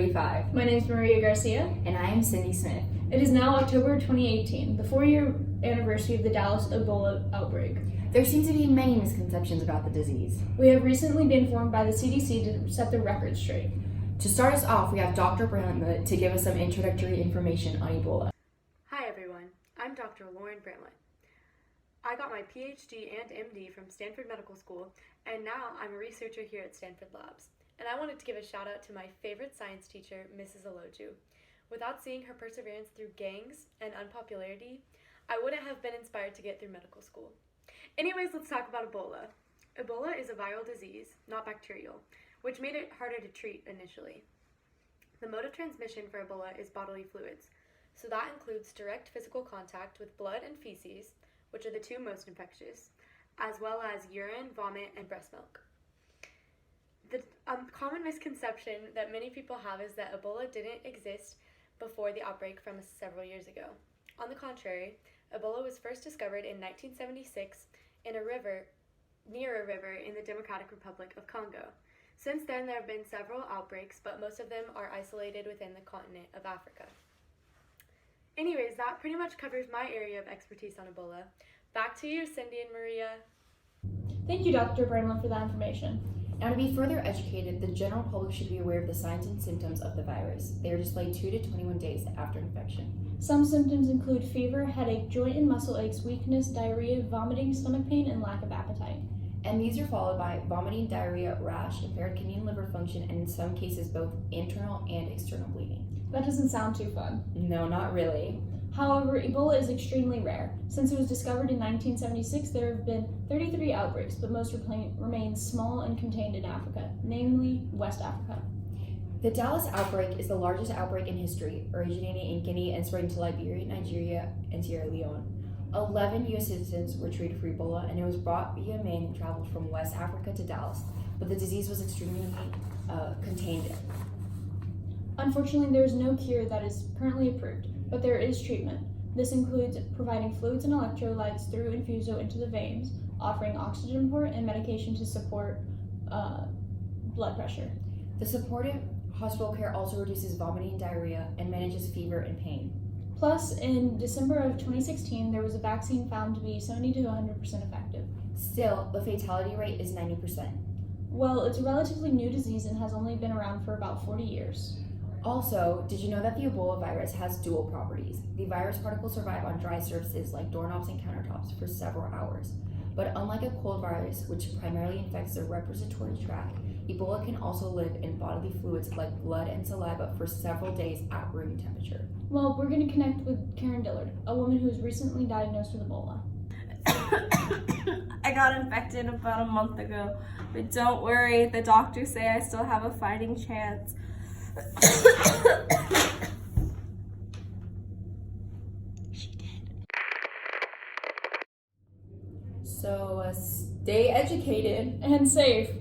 35. My name is Maria Garcia. And I am Cindy Smith. It is now October 2018, the 4-year anniversary of the Dallas Ebola outbreak. There seem to be many misconceptions about the disease. We have recently been informed by the CDC to set the record straight. To start us off, we have Dr. Brantlett to give us some introductory information on Ebola. Hi everyone, I'm Dr. Lauren Brantlett. I got my PhD and MD from Stanford Medical School, and now I'm a researcher here at Stanford Labs. And I wanted to give a shout out to my favorite science teacher, Mrs. Aloju. Without seeing her perseverance through gangs and unpopularity, I wouldn't have been inspired to get through medical school. Anyways, let's talk about Ebola. Ebola is a viral disease, not bacterial, which made it harder to treat initially. The mode of transmission for Ebola is bodily fluids, so that includes direct physical contact with blood and feces, which are the two most infectious, as well as urine, vomit, and breast milk. The common misconception that many people have is that Ebola didn't exist before the outbreak from several years ago. On the contrary, Ebola was first discovered in 1976 near a river in the Democratic Republic of Congo. Since then, there have been several outbreaks, but most of them are isolated within the continent of Africa. Anyways, that pretty much covers my area of expertise on Ebola. Back to you, Cindy and Maria. Thank you, Dr. Brantlett, for that information. Now, to be further educated, the general public should be aware of the signs and symptoms of the virus. They are displayed 2 to 21 days after infection. Some symptoms include fever, headache, joint and muscle aches, weakness, diarrhea, vomiting, stomach pain, and lack of appetite. And these are followed by vomiting, diarrhea, rash, impaired kidney and liver function, and in some cases both internal and external bleeding. That doesn't sound too fun. No, not really. However, Ebola is extremely rare. Since it was discovered in 1976, there have been 33 outbreaks, but most remain small and contained in Africa, namely West Africa. The Dallas outbreak is the largest outbreak in history, originating in Guinea and spreading to Liberia, Nigeria, and Sierra Leone. 11 U.S. citizens were treated for Ebola, and it was brought via man who traveled from West Africa to Dallas, but the disease was extremely contained. Unfortunately, there is no cure that is currently approved, but there is treatment. This includes providing fluids and electrolytes through infuso into the veins, offering oxygen port and medication to support blood pressure. The supportive hospital care also reduces vomiting, diarrhea, and manages fever and pain. Plus, in December of 2016, there was a vaccine found to be 70 to 100% effective. Still, the fatality rate is 90%. Well, it's a relatively new disease and has only been around for about 40 years. Also, did you know that the Ebola virus has dual properties? The virus particles survive on dry surfaces like doorknobs and countertops for several hours. But unlike a cold virus, which primarily infects the respiratory tract, Ebola can also live in bodily fluids like blood and saliva for several days at room temperature. Well, we're going to connect with Karen Dillard, a woman who was recently diagnosed with Ebola. I got infected about a month ago, but don't worry, the doctors say I still have a fighting chance. She did. So stay educated And safe.